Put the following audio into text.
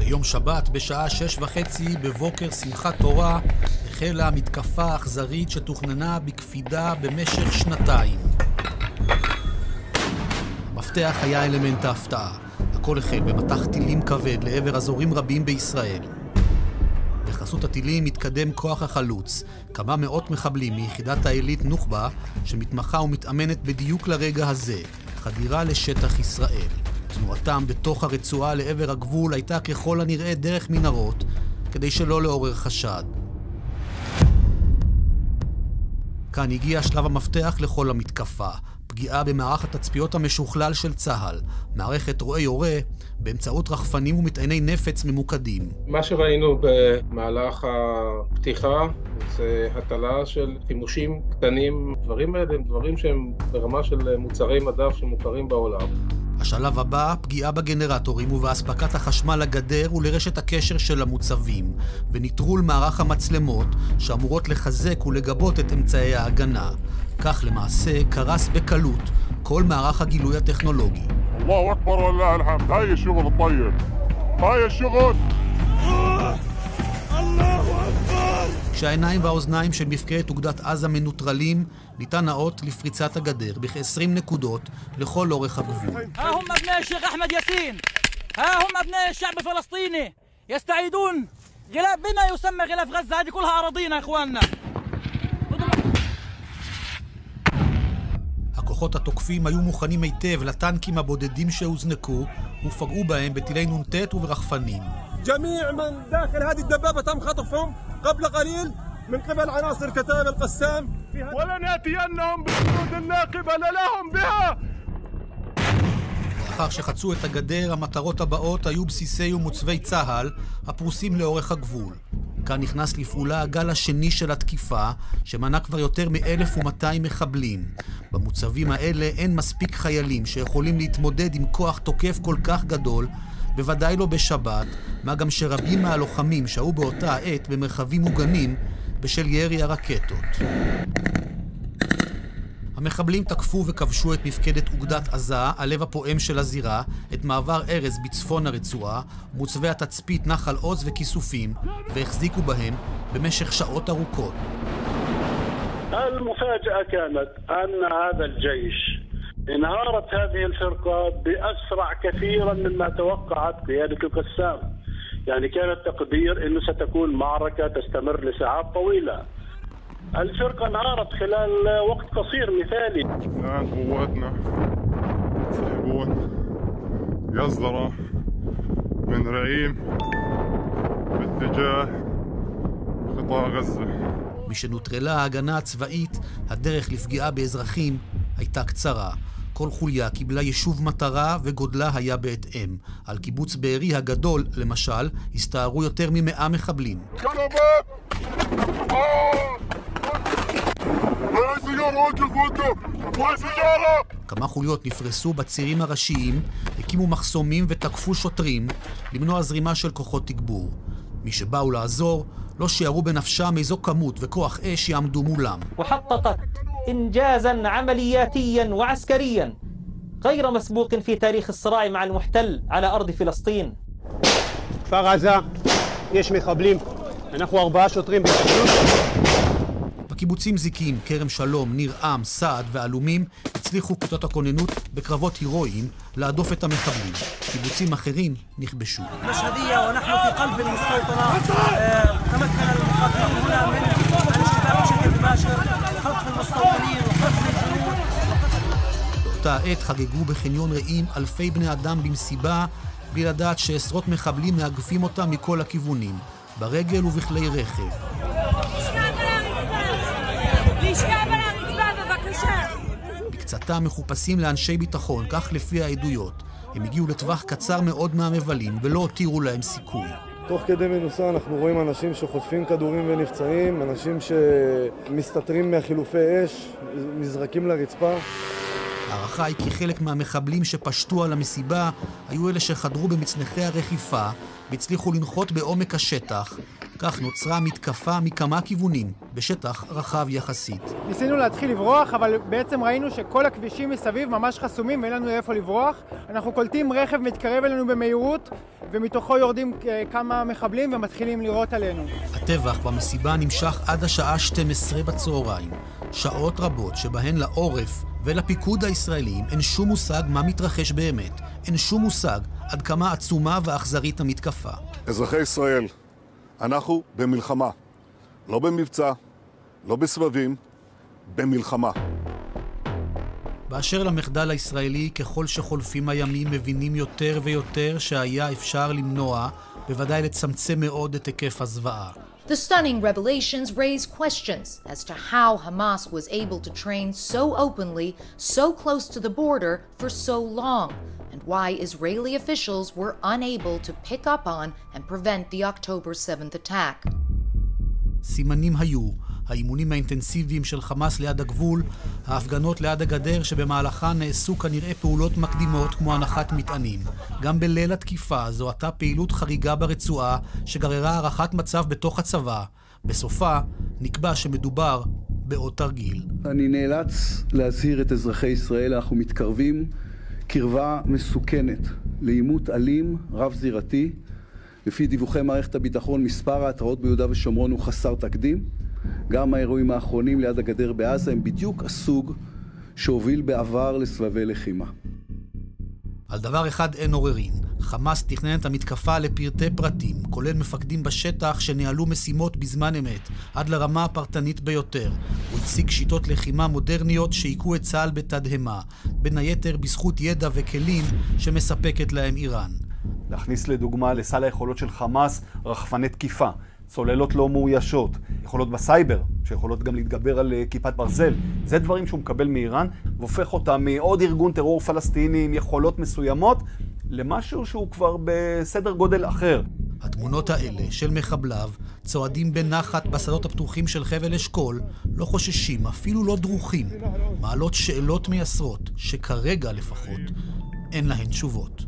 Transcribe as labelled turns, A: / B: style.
A: ביום שבת בשעה 6:30 בבוקר שמחת תורה החלה המתקפה האכזרית שתוכננה בקפידה במשך שנתיים. המפתח היה אלמנט ההפתעה. הכל החל במטח טילים כבד לעבר אזורים רבים בישראל. בחסות הטילים מתקדם כוח החלוץ, כמה מאות מחבלים מיחידת העילית נוח'בה שמתמחה ומתאמנת בדיוק לרגע הזה, חדירה לשטח ישראל. תנועתם בתוך הרצועה לעבר הגבול הייתה ככל הנראה דרך מנהרות, כדי שלא לעורר חשד. כאן הגיע שלב המפתח לכל המתקפה, פגיעה במערך התצפיות המשוכלל של צה"ל, מערכת רואה יורה, באמצעות רחפנים ומטעני נפץ ממוקדים.
B: מה שראינו במהלך הפתיחה זה הטלה של חימושים קטנים. דברים האלה הם דברים שהם ברמה של מוצרי מדף שמוכרים בעולם.
A: השלב הבא, פגיעה בגנרטורים ובהספקת החשמל לגדר ולרשת הקשר של המוצבים, וניטרול מערך המצלמות שאמורות לחזק ולגבות את אמצעי ההגנה. כך למעשה קרס בקלות כל מערך הגילוי הטכנולוגי.
C: אללהו אכבר וללה אלחמד, היי השוגל הטייב, היי השוגל. אללהו אכבר.
A: כשהעיניים והאוזניים של מפקדת אוגדת עזה מנוטרלים, ניתן האות לפריצת הגדר בכ-20 נקודות לכל אורך הגבול.
D: ها هم أبناء الشيخ أحمد ياسين ها هم أبناء الشعب الفلسطيني يستعيدون غلاف بما يسمى غلاف غزة. هذه كلها أراضينا يا إخواننا.
A: הכוחות התוקפים היו מוכנים היטב לטנקים הבודדים שהוזנקו ופגעו בהם בטילי נ"ט וברחפנים.
E: جميع من داخل هذه الدبابة تم خطفهم قبل قليل من قبل عناصر كتائب القسام.
C: ولنأتينهم بالجنود لا قبل لهم بها.
A: לאחר שחצו את הגדר, המטרות הבאות היו בסיסי ומוצבי צה"ל הפרוסים לאורך הגבול. כאן נכנס לפעולה הגל השני של התקיפה, שמנה כבר יותר מ-1,200 מחבלים. במוצבים האלה אין מספיק חיילים שיכולים להתמודד עם כוח תוקף כל כך גדול, בוודאי לא בשבת, מה גם שרבים מהלוחמים שהיו באותה העת במרחבים מוגנים בשל ירי הרקטות. המחבלים תקפו וכבשו את מפקדת אוגדת עזה, הלב הפועם של הזירה, את מעבר ארז בצפון הרצועה, מוצבי התצפית נחל עוז וכיסופים, והחזיקו בהם במשך שעות ארוכות.
F: المفاجأة كانت أن هذا الجيش انهارت هذه الفرقة بأسرع كثيرا مما توقعت قيادة القسام. يعني كان التقدير أنه ستكون معركة تستمر لساعات طويلة. الفرقة انهارت خلال وقت قصير مثالي.
C: الآن قواتنا يسحبون يصدر من رعيم باتجاه قطاع غزة.
A: משנוטרלה ההגנה הצבאית, הדרך לפגיעה באזרחים הייתה קצרה. כל חוליה קיבלה יישוב מטרה וגודלה היה בהתאם. על קיבוץ בארי הגדול, למשל, הסתערו יותר מ100 מחבלים. כמה חוליות נפרסו בצירים הראשיים, הקימו מחסומים ותקפו שוטרים למנוע זרימה של כוחות תגבור. מי שבאו לעזור לא שיערו בנפשם איזו כמות וכוח אש יעמדו מולם.
G: وحققت إنجازاً عملياتياً وعسكرياً غير مسبوق في تاريخ الصراع مع المحتل على أرض فلسطين.
E: כפר עזה, יש מחבלים, אנחנו 4 שוטרים בקיבוץ.
A: בקיבוצים זיקים, כרם שלום, ניר עם, סעד ואלומים הצליחו כיתות הכוננות בקרבות הירואיים להדוף את המחבלים. קיבוצים אחרים נכבשו.
D: مشهدية ونحن في قلب المستوطنة. تمكن المقاتلين هنا من الاشتباك بشكل مباشر خطف المستوطنين وخطف الجنود.
A: באותה עת חגגו בחניון רעים אלפי בני אדם במסיבה, בלי לדעת שעשרות מחבלים מאגפים אותם מכל הכיוונים, ברגל ובכלי רכב. בקצתם מחופשים לאנשי ביטחון, כך לפי העדויות. הם הגיעו לטווח קצר מאוד מהמבלים ולא הותירו להם סיכוי.
H: תוך כדי מנוסה אנחנו רואים אנשים שחוטפים כדורים ונפצעים, אנשים שמסתתרים מהחילופי אש, נזרקים לרצפה.
A: הערכה היא כי חלק מהמחבלים שפשטו על המסיבה היו אלה שחדרו במצנחי הרחיפה והצליחו לנחות בעומק השטח, כך נוצרה מתקפה מכמה כיוונים, בשטח רחב יחסית.
I: ניסינו להתחיל לברוח, אבל בעצם ראינו שכל הכבישים מסביב ממש חסומים ואין לנו איפה לברוח. אנחנו קולטים רכב מתקרב אלינו במהירות, ומתוכו יורדים כמה מחבלים ומתחילים לירות עלינו.
A: הטבח במסיבה נמשך עד השעה 12 בצהריים. שעות רבות שבהן לעורף ולפיקוד הישראלים אין שום מושג מה מתרחש באמת. אין שום מושג עד כמה עצומה ואכזרית המתקפה.
C: אזרחי ישראל, אנחנו במלחמה. לא במבצע, לא בסבבים, במלחמה.
A: באשר למחדל הישראלי, ככל שחולפים הימים מבינים יותר ויותר שהיה אפשר למנוע, בוודאי לצמצם מאוד את היקף הזוועה.
J: The stunning revelations raise questions as to how Hamas was able to train so openly, so close to the border for so long, and why Israeli officials were unable to pick up on and prevent the October 7th attack.
A: סימנים היו, האימונים האינטנסיביים של חמאס ליד הגבול, ההפגנות ליד הגדר שבמהלכן נעשו כנראה פעולות מקדימות כמו הנחת מטענים. גם בליל התקיפה זו הייתה פעילות חריגה ברצועה שגררה הערכת מצב בתוך הצבא. בסופה נקבע שמדובר בעוד תרגיל.
K: אני נאלץ להזהיר את אזרחי ישראל, אנחנו מתקרבים קרבה מסוכנת לעימות אלים רב זירתי. לפי דיווחי מערכת הביטחון, מספר ההתרעות ביהודה ושומרון הוא חסר תקדים. גם האירועים האחרונים ליד הגדר בעזה הם בדיוק הסוג שהוביל בעבר לסבבי לחימה.
A: על דבר אחד אין עוררין. חמאס תכנן את המתקפה לפרטי פרטים, כולל מפקדים בשטח שניהלו משימות בזמן אמת, עד לרמה הפרטנית ביותר. הוא הציג שיטות לחימה מודרניות שהיקו את צה"ל בתדהמה, בין היתר בזכות ידע וכלים שמספקת להם איראן.
L: להכניס לדוגמה לסל היכולות של חמאס רחפני תקיפה, צוללות לא מאוישות, יכולות בסייבר, שיכולות גם להתגבר על כיפת ברזל. זה דברים שהוא מקבל מאיראן, והופך אותה מעוד ארגון טרור פלסטיני עם יכולות מסוימות, למשהו שהוא כבר בסדר גודל אחר.
A: התמונות האלה של מחבליו צועדים בנחת בשדות הפתוחים של חבל אשכול, לא חוששים, אפילו לא דרוכים, מעלות שאלות מייסרות, שכרגע לפחות אין להן תשובות.